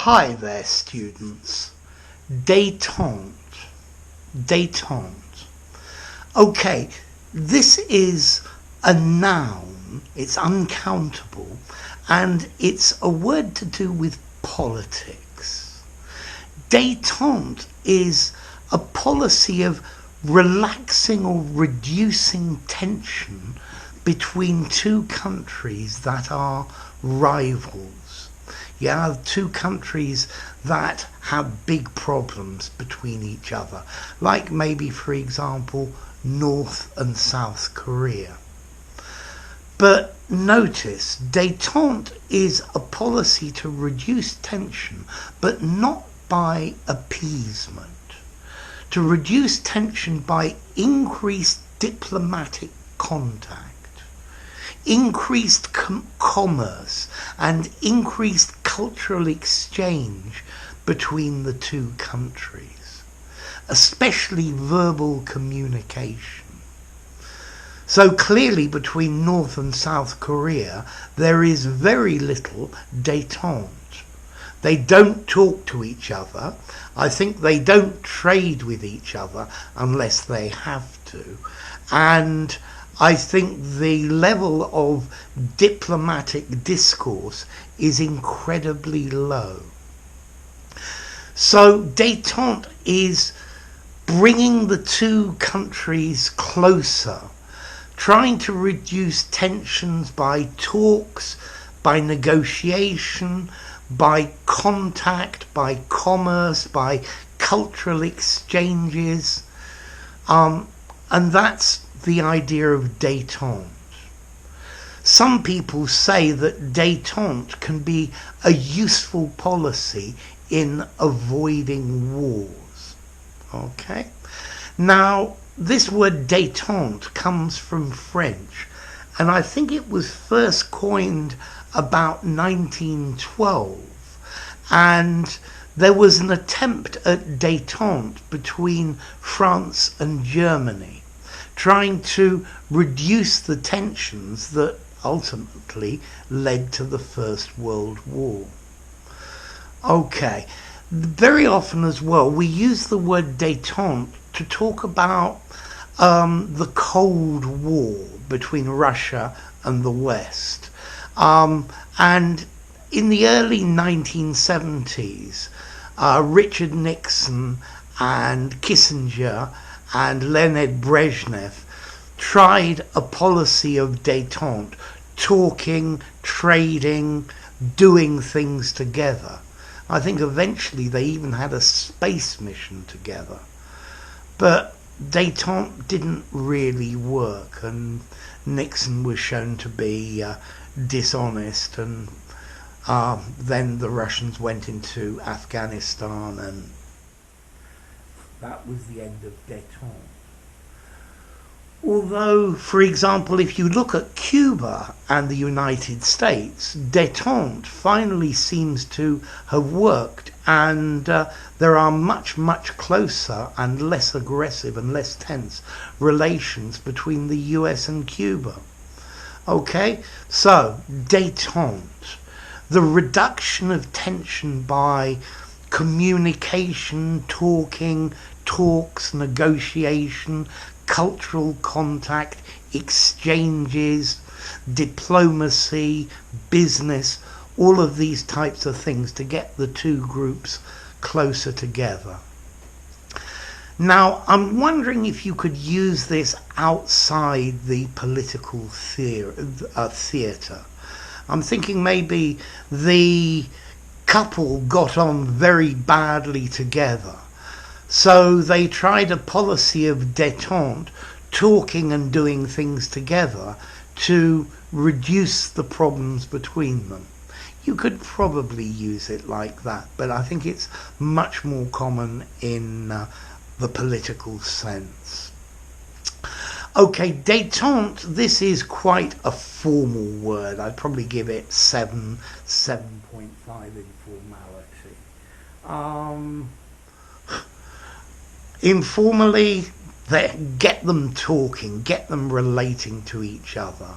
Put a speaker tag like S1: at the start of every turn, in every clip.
S1: Hi there, students. Détente. Détente. Okay, this is a noun. It's uncountable, and it's a word to do with politics. Détente is a policy of relaxing or reducing tension between two countries that are rivals. Two countries that have big problems between each other, like maybe, for example, North and South Korea. But notice, détente is a policy to reduce tension, but not by appeasement. To reduce tension by increased diplomatic contact, increased commerce, and increased cultural exchange between the two countries, especially verbal communication. So clearly between North and South Korea there is very little détente. They don't talk to each other. I think they don't trade with each other unless they have to. And I think the level of diplomatic discourse is incredibly low. So détente is bringing the two countries closer, trying to reduce tensions by talks, by negotiation, by contact, by commerce, by cultural exchanges, and that's the idea of détente. Some people say that détente can be a useful policy in avoiding wars. Okay? Now, this word détente comes from French, and I think it was first coined about 1912, and there was an attempt at détente between France and Germany, trying to reduce the tensions that ultimately led to the First World War. Okay, very often as well we use the word détente to talk about the Cold War between Russia and the West. And in the early 1970s, Richard Nixon and Kissinger and Leonid Brezhnev tried a policy of détente, talking, trading, doing things together. I think eventually they even had a space mission together. But détente didn't really work, and Nixon was shown to be dishonest, and then the Russians went into Afghanistan, and that was the end of détente. Although, for example, if you look at Cuba and the United States, détente finally seems to have worked, and there are much, much closer and less aggressive and less tense relations between the US and Cuba. Okay, so détente, the reduction of tension by communication, talks, negotiation, cultural contact, exchanges, diplomacy, business, all of these types of things to get the two groups closer together. Now, I'm wondering if you could use this outside the political theatre. I'm thinking maybe the couple got on very badly together, so they tried a policy of détente, talking and doing things together to reduce the problems between them. You could probably use it like that, but I think it's much more common in the political sense. Okay, détente, this is quite a formal word. I'd probably give it 7.5 in formality. Informally, get them talking, get them relating to each other.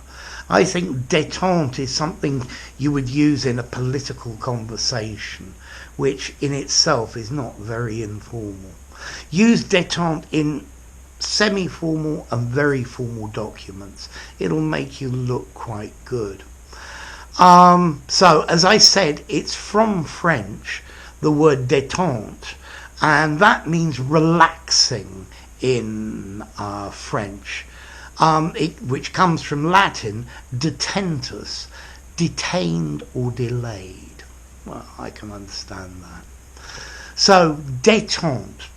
S1: I think détente is something you would use in a political conversation, which in itself is not very informal. Use détente in semi-formal and very formal documents. It'll make you look quite good. So, as I said, it's from French, the word détente, and that means relaxing in French, which comes from Latin detentus, detained or delayed. Well, I can understand that. So, détente,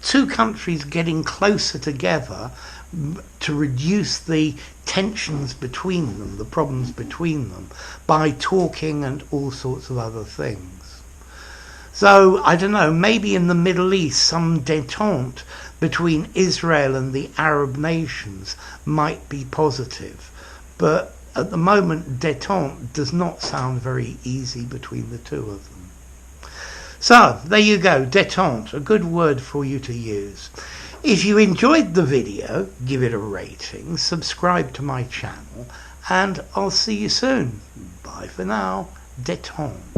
S1: two countries getting closer together to reduce the tensions between them, the problems between them, by talking and all sorts of other things. So, I don't know, maybe in the Middle East some détente between Israel and the Arab nations might be positive. But at the moment, détente does not sound very easy between the two of them. So, there you go, détente, a good word for you to use. If you enjoyed the video, give it a rating, subscribe to my channel, and I'll see you soon. Bye for now. Détente.